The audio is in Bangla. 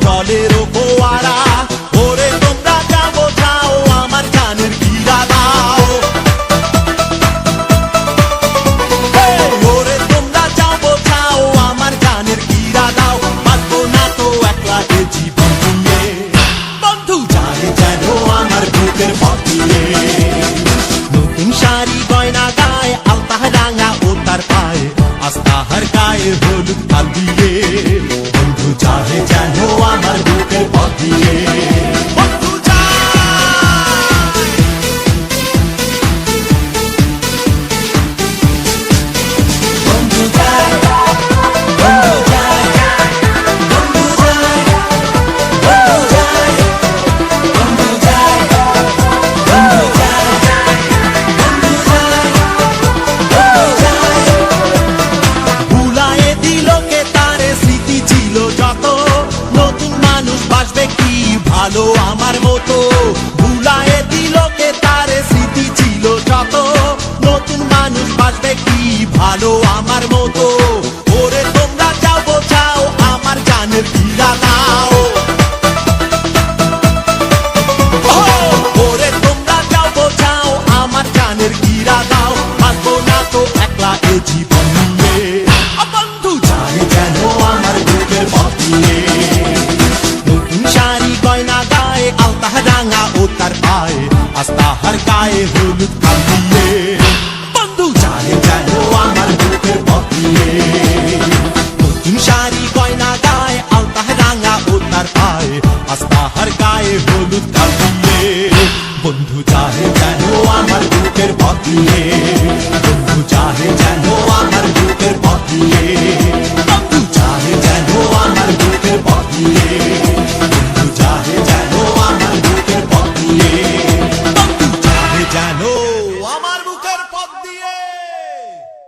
জলেরও ফোয়ারা। ওরে তোমরা যা বোঝাও আমার জানের গিরা দাও। ওরে তোমরা যা বোঝাও আমার জানের গিরা দাও। বাঁচবো না তো একলা এ জীবন নিয়ে, বন্ধু যায় যেন আমার বুকের পথ দিয়ে। নতুন শাড়ি গয়না গায়ে, আলতা রাঙা ও তার পায়ে, আস্তাহার গায়ে হলুদ কাল দিয়ে। বন্ধু যায় যেন আমার বুকের পথ দিয়ে। বন্ধু যায়, বন্ধু যায়, বন্ধু যায়, বন্ধু যায়, বন্ধু যায়, বন্ধু যায়, বন্ধু যায়, বন্ধু যায়, বন্ধু যায়। ভুলায়ে দিল কে তারে, স্মৃতি ছিল যত। নতুন মানুষ বাসবে কি ভালো আমার মতো। ভুলায়ে দিল কে তারে, স্মৃতি ছিল যত। নতুন মানুষ বাসবে কি ভালো আমার মতো। ওরে তোমরা যাও বোঝাও আমার জানের গিরা দাও। ওরে তোমরা যাও বোঝাও আমার জানের গিরা দাও। বাঁচবো না তো একলা এ জীবন নিয়ে, বন্ধু যায় যেন আমার বুকের পথ দিয়ে। নতুন শাড়ি গয়না গায়ে, আলতা রাঙা ও তার পায়ে, আস্তাহার গায়ে হলুদ কাল দিয়ে। বন্ধু যায় যেন আমার বুকের পথ দিয়ে। নতুন শাড়ি গয়না গায়ে, আলতা রাঙা ও তার পায়ে, আস্তা